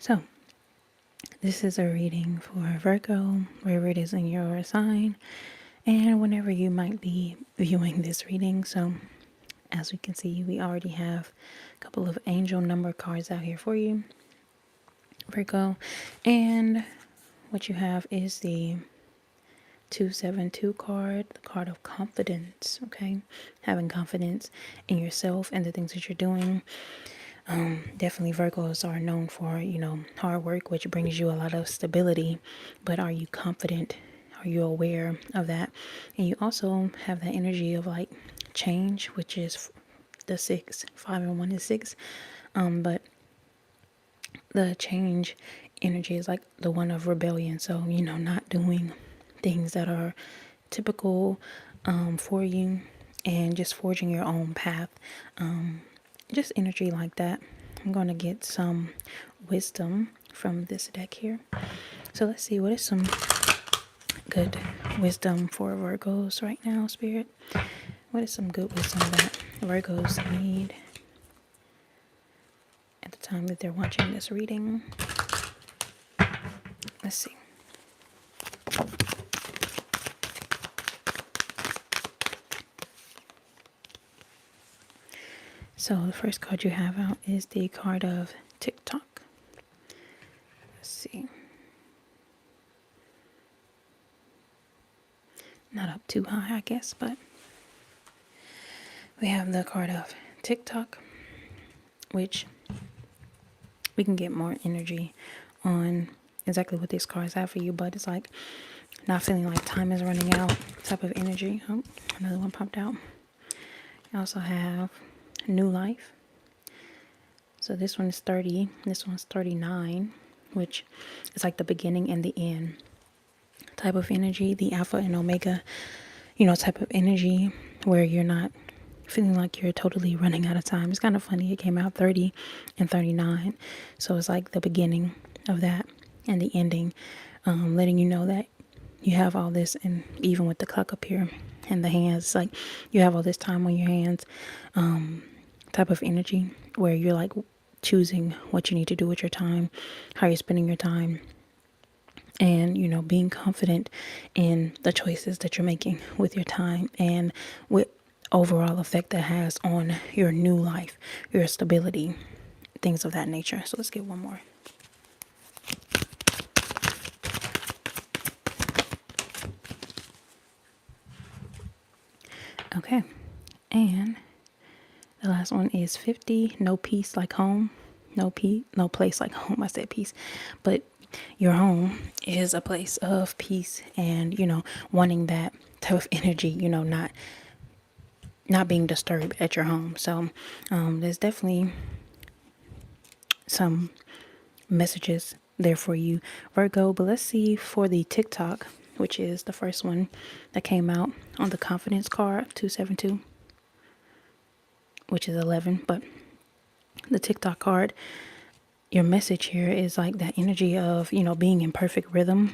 So, this is a reading for Virgo, wherever it is in your sign, and whenever you might be viewing this reading. So, as we can see, we already have a couple of angel number cards out here for you, Virgo. And what you have is the 272 card, the card of confidence, okay? Having confidence in yourself and the things that you're doing. Definitely Virgos are known for, hard work, which brings you a lot of stability. But are you confident? Are you aware of that? And you also have that energy of like change, which is the 6. 5 and 1 is 6. But the change energy is like the one of rebellion. So, not doing things that are typical for you and just forging your own path. Just energy like that. I'm going to get some wisdom from this deck here. So let's see, what is some good wisdom for Virgos right now, Spirit? What is some good wisdom that Virgos need at the time that they're watching this reading? Let's see. So the first card you have out is the card of TikTok. Let's see. Not up too high, I guess, but we have the card of TikTok, which we can get more energy on exactly what these cards have for you, but it's like not feeling like time is running out type of energy. Oh, another one popped out. You also have new life. So this one is 30, this one's 39, which is like the beginning and the end type of energy, the alpha and omega, type of energy where you're not feeling like you're totally running out of time. It's kind of funny. It came out 30 and 39. So it's like the beginning of that and the ending, letting you know that you have all this, and even with the clock up here and the hands, like you have all this time on your hands, type of energy where you're like choosing what you need to do with your time, how you're spending your time, and being confident in the choices that you're making with your time and with overall effect that has on your new life, your stability, things of that nature. So let's get one more. Okay, and the last one is 50. No peace like home. No place like home. I said peace, but your home is a place of peace, and wanting that type of energy. Not being disturbed at your home. So there's definitely some messages there for you, Virgo. But let's see for the TikTok, which is the first one that came out on the confidence card, 272, which is 11. But the TikTok card, your message here is like that energy of, being in perfect rhythm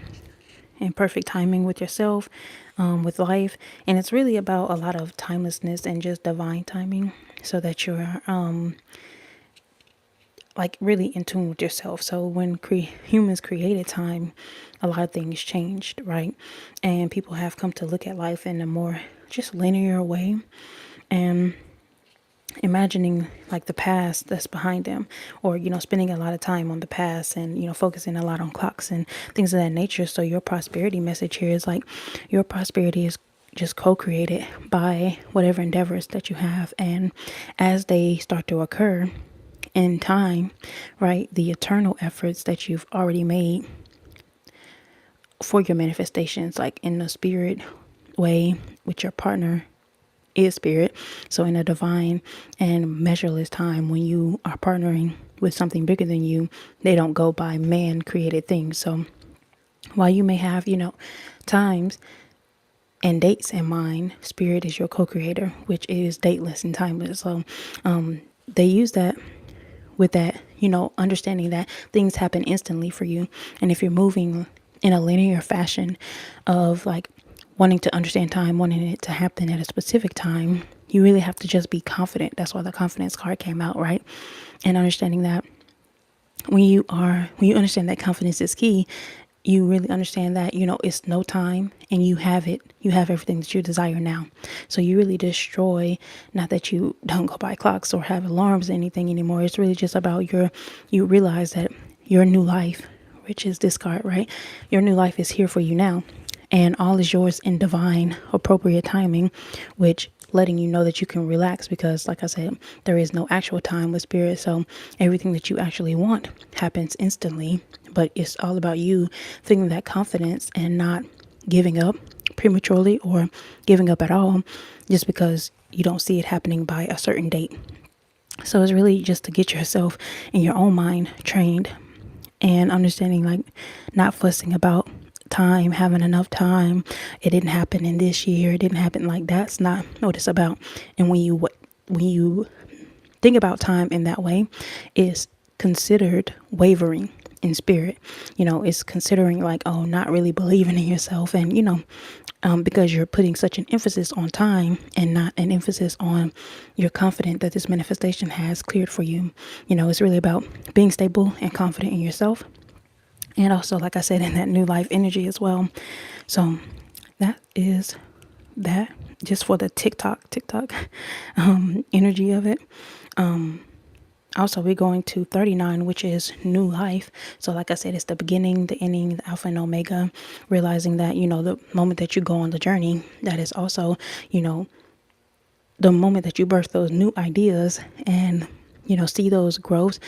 and perfect timing with yourself, with life. And it's really about a lot of timelessness and just divine timing, so that you're like really in tune with yourself. So when humans created time, a lot of things changed, right? And people have come to look at life in a more just linear way, and imagining like the past that's behind them, or spending a lot of time on the past, and focusing a lot on clocks and things of that nature. So your prosperity message here is like your prosperity is just co-created by whatever endeavors that you have, and as they start to occur in time, right, the eternal efforts that you've already made for your manifestations, like in the spirit way with your partner is spirit. So in a divine and measureless time, when you are partnering with something bigger than you, they don't go by man created things. So while you may have, times and dates in mind, spirit is your co-creator, which is dateless and timeless. So they use that with that, understanding that things happen instantly for you. And if you're moving in a linear fashion of like wanting to understand time, wanting it to happen at a specific time, you really have to just be confident. That's why the confidence card came out, right? And understanding that when you understand that confidence is key, you really understand that, it's no time and you have everything that you desire now. So you really destroy, not that you don't go by clocks or have alarms or anything anymore. It's really just about you realize that your new life, which is this card, right? Your new life is here for you now, and all is yours in divine appropriate timing, which letting you know that you can relax, because like I said, there is no actual time with spirit. So everything that you actually want happens instantly, but it's all about you feeling that confidence and not giving up prematurely or giving up at all just because you don't see it happening by a certain date. So it's really just to get yourself in your own mind trained and understanding, like, not fussing about time, having enough time. It didn't happen in this year. It didn't happen. Like, that's not what it's about. And when you think about time in that way, it's considered wavering in spirit. It's considering like, oh, not really believing in yourself. And, because you're putting such an emphasis on time and not an emphasis on you're confident that this manifestation has cleared for you. It's really about being stable and confident in yourself. And also, like I said, in that new life energy as well. So that is that, just for the TikTok energy of it. Also, we're going to 39, which is new life. So like I said, it's the beginning, the ending, the alpha and omega, realizing that, the moment that you go on the journey, that is also, the moment that you birth those new ideas and, see those growths.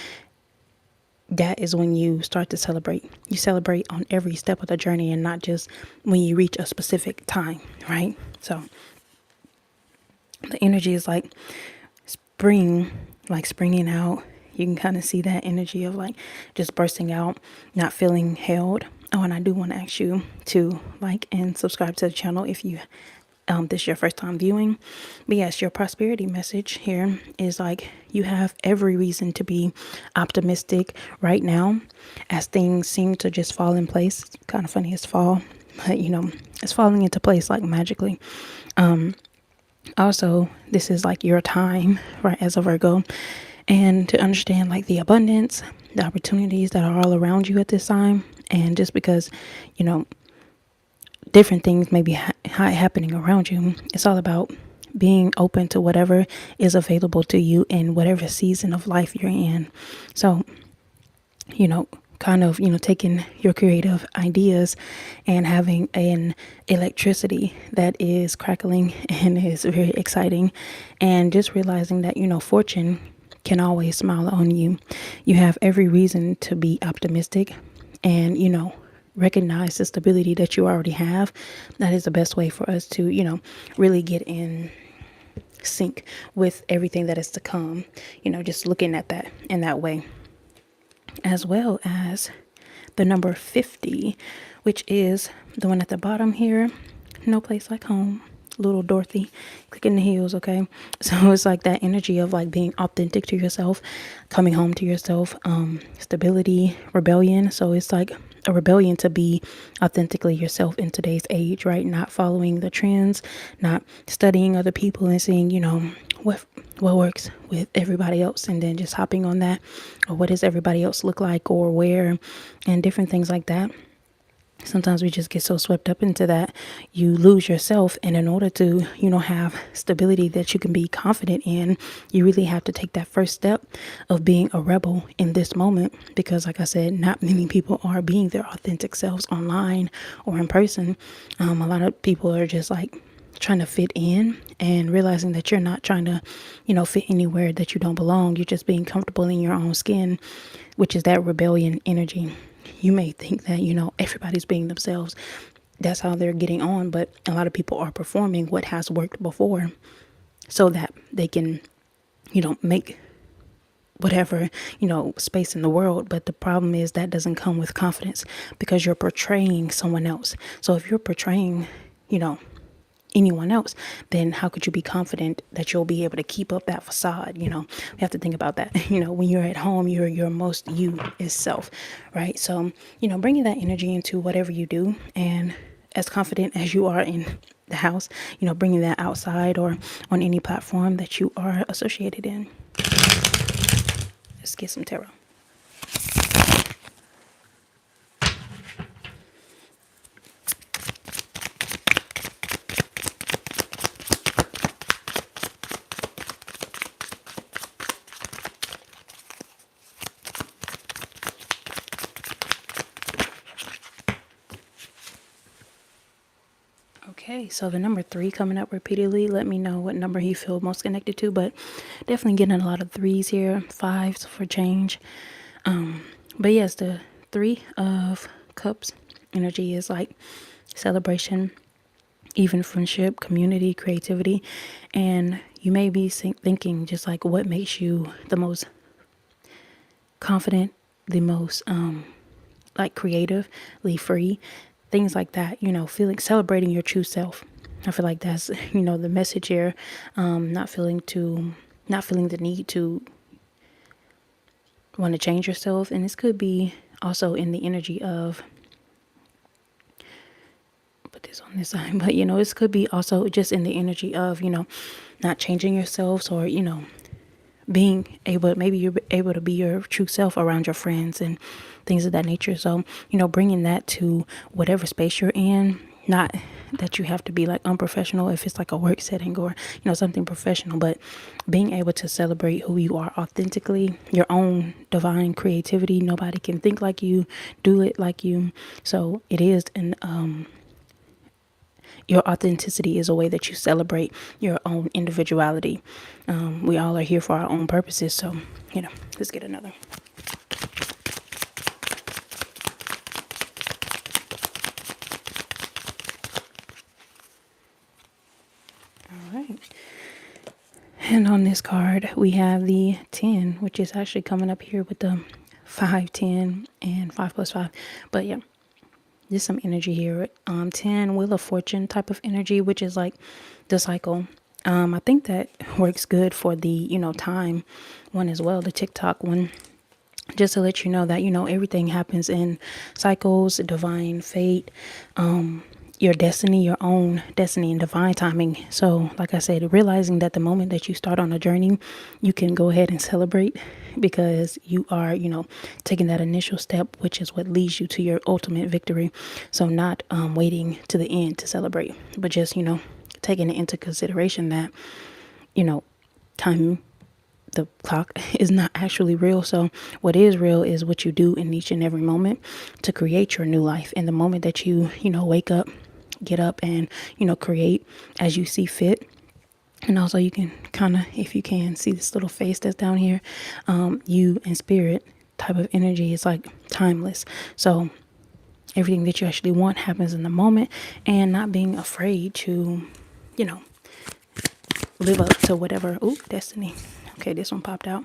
That is when you start to celebrate. You celebrate on every step of the journey and not just when you reach a specific time, right? So the energy is like spring, like springing out. You can kind of see that energy of like just bursting out, not feeling held. Oh, and I do want to ask you to like and subscribe to the channel if you this is your first time viewing. But yes, your prosperity message here is like, you have every reason to be optimistic right now as things seem to just fall in place. It's kind of funny, it's fall, but it's falling into place like magically. Also, this is like your time, right, as a Virgo, and to understand like the abundance, the opportunities that are all around you at this time. And just because, different things may be happening around you, it's all about being open to whatever is available to you in whatever season of life you're in. So, kind of, taking your creative ideas and having an electricity that is crackling and is very exciting, and just realizing that, fortune can always smile on you. You have every reason to be optimistic and, recognize the stability that you already have. That is the best way for us to, really get in sync with everything that is to come, just looking at that in that way. As well as the number 50, which is the one at the bottom here. No place like home. Little Dorothy clicking the heels. Okay, so it's like that energy of like being authentic to yourself, coming home to yourself, stability, rebellion. So it's like a rebellion to be authentically yourself in today's age, right? Not following the trends, not studying other people and seeing, what works with everybody else, and then just hopping on that, or what does everybody else look like or wear, and different things like that. Sometimes we just get so swept up into that, you lose yourself. And in order to, have stability that you can be confident in, you really have to take that first step of being a rebel in this moment. Because like I said, not many people are being their authentic selves online or in person. A lot of people are just like trying to fit in, and realizing that you're not trying to, fit anywhere that you don't belong. You're just being comfortable in your own skin, which is that rebellion energy. You may think that, everybody's being themselves. That's how they're getting on. But a lot of people are performing what has worked before so that they can, make whatever, space in the world. But the problem is that doesn't come with confidence, because you're portraying someone else. So if you're portraying, anyone else, then how could you be confident that you'll be able to keep up that facade? We have to think about that. When you're at home, you're your most you is self, right? So, bringing that energy into whatever you do, and as confident as you are in the house, bringing that outside or on any platform that you are associated in. Let's get some tarot. Okay, so the number 3 coming up repeatedly. Let me know what number you feel most connected to, but definitely getting a lot of 3s here, 5s for change. But yes, the 3 of Cups energy is like celebration, even friendship, community, creativity. And you may be thinking just like what makes you the most confident, the most like creatively free, things like that, feeling, celebrating your true self. I feel like that's, the message here. Not feeling the need to want to change yourself. And this could be also in the energy of, put this on this side, but this could be also just in the energy of, not changing yourselves, or, being able, maybe you're able to be your true self around your friends and things of that nature. So, bringing that to whatever space you're in, not that you have to be like unprofessional if it's like a work setting or, something professional, but being able to celebrate who you are authentically, your own divine creativity. Nobody can think like you, do it like you. So it is your authenticity is a way that you celebrate your own individuality. We all are here for our own purposes. So, let's get another. All right. And on this card, we have the 10, which is actually coming up here with the 5, 10, and 5 plus 5. But yeah. There's some energy here. 10, Wheel of Fortune type of energy, which is like the cycle. I think that works good for the, time one as well, the TikTok one. Just to let you know that, everything happens in cycles, divine fate, your destiny, your own destiny and divine timing. So like I said, realizing that the moment that you start on a journey, you can go ahead and celebrate because you are, taking that initial step, which is what leads you to your ultimate victory. So not waiting to the end to celebrate, but just, taking it into consideration that, time, the clock is not actually real. So what is real is what you do in each and every moment to create your new life. And the moment that you, wake up, get up and, create as you see fit. And also you can kind of, if you can, see this little face that's down here, you and spirit type of energy is like timeless. So everything that you actually want happens in the moment, and not being afraid to, live up to whatever. Destiny. Okay, this one popped out.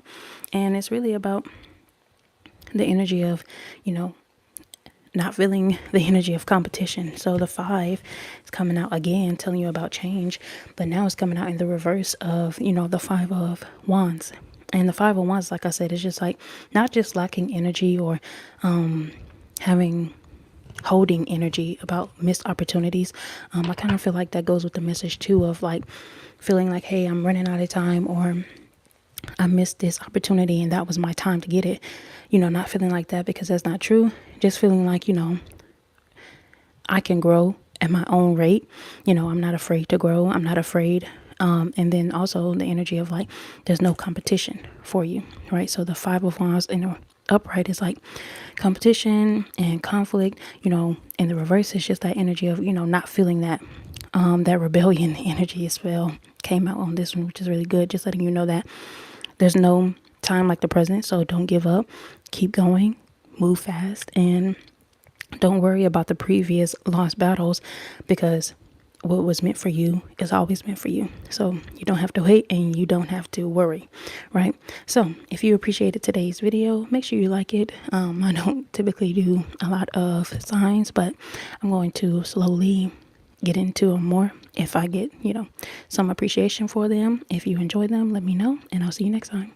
And it's really about the energy of, not feeling the energy of competition. So the 5 is coming out again, telling you about change, but now it's coming out in the reverse of, the 5 of Wands. And the 5 of Wands, like I said, is just like not just lacking energy or holding energy about missed opportunities. I kind of feel like that goes with the message too of like feeling like, hey, I'm running out of time, or I missed this opportunity and that was my time to get it. Not feeling like that, because that's not true. Just feeling like, I can grow at my own rate. I'm not afraid to grow. I'm not afraid. And then also the energy of like, there's no competition for you, right? So the 5 of Wands in the upright is like competition and conflict, and the reverse is just that energy of, not feeling that, that rebellion energy as well came out on this one, which is really good. Just letting you know that there's no time like the present. So don't give up, keep going, move fast, and don't worry about the previous lost battles, because what was meant for you is always meant for you. So you don't have to wait and you don't have to worry, right? So if you appreciated today's video, make sure you like it. I don't typically do a lot of signs, but I'm going to slowly get into them more if I get, some appreciation for them. If you enjoy them, let me know, and I'll see you next time.